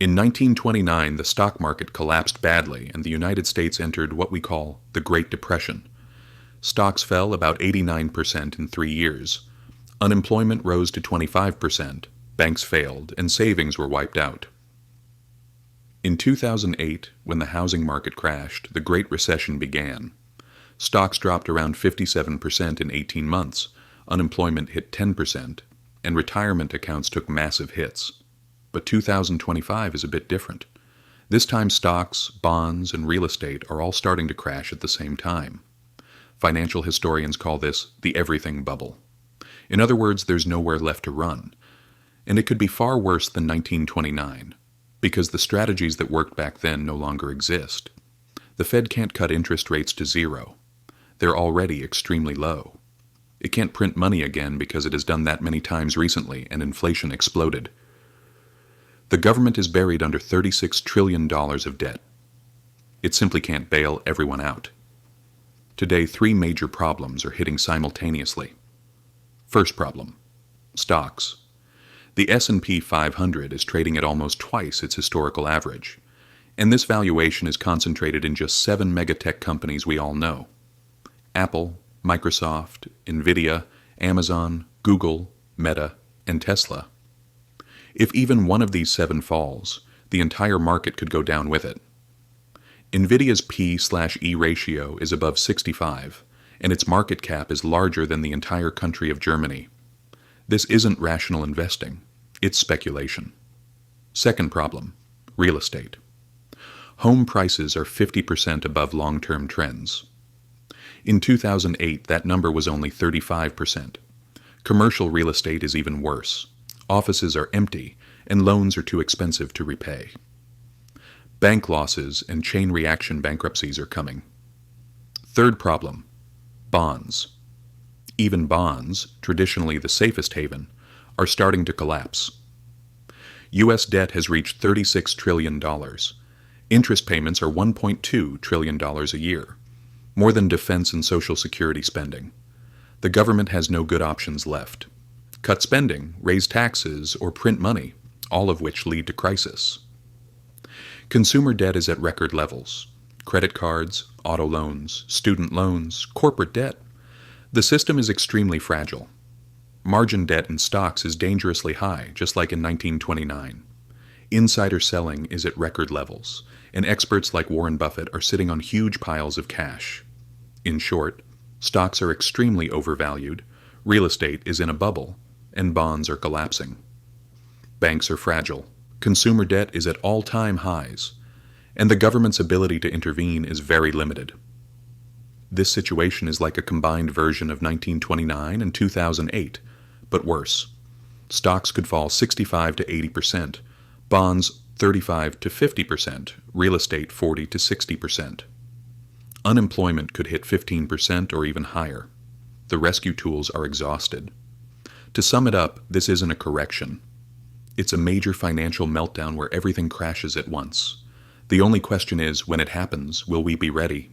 In 1929, the stock market collapsed badly and the United States entered what we call the Great Depression. Stocks fell about 89% in 3 years. Unemployment rose to 25%, banks failed, and savings were wiped out. In 2008, when the housing market crashed, the Great Recession began. Stocks dropped around 57% in 18 months, unemployment hit 10%, and retirement accounts took massive hits. But 2025 is a bit different. This time stocks, bonds, and real estate are all starting to crash at the same time. Financial historians call this the everything bubble. In other words, there's nowhere left to run. And it could be far worse than 1929, because the strategies that worked back then no longer exist. The Fed can't cut interest rates to zero. They're already extremely low. It can't print money again because it has done that many times recently and inflation exploded. The government is buried under $36 trillion of debt. It simply can't bail everyone out. Today, 3 major problems are hitting simultaneously. First problem: stocks. The S&P 500 is trading at almost twice its historical average, and this valuation is concentrated in just 7 megatech companies we all know: Apple, Microsoft, Nvidia, Amazon, Google, Meta, and Tesla. If even one of these 7 falls, the entire market could go down with it. Nvidia's P/E ratio is above 65, and its market cap is larger than the entire country of Germany. This isn't rational investing, it's speculation. Second problem: real estate. Home prices are 50% above long-term trends. In 2008, that number was only 35%. Commercial real estate is even worse. Offices are empty, and loans are too expensive to repay. Bank losses and chain reaction bankruptcies are coming. Third problem: bonds. Even bonds, traditionally the safest haven, are starting to collapse. U.S. debt has reached $36 trillion. Interest payments are $1.2 trillion a year, more than defense and Social Security spending. The government has no good options left. Cut spending, raise taxes, or print money, all of which lead to crisis. Consumer debt is at record levels. Credit cards, auto loans, student loans, corporate debt. The system is extremely fragile. Margin debt in stocks is dangerously high, just like in 1929. Insider selling is at record levels, and experts like Warren Buffett are sitting on huge piles of cash. In short, stocks are extremely overvalued, real estate is in a bubble, and bonds are collapsing. Banks are fragile, consumer debt is at all-time highs, and the government's ability to intervene is very limited. This situation is like a combined version of 1929 and 2008, but worse. Stocks could fall 65 to 80%, bonds 35 to 50%, real estate 40 to 60%. Unemployment could hit 15% or even higher. The rescue tools are exhausted. To sum it up, this isn't a correction. It's a major financial meltdown where everything crashes at once. The only question is, when it happens, will we be ready?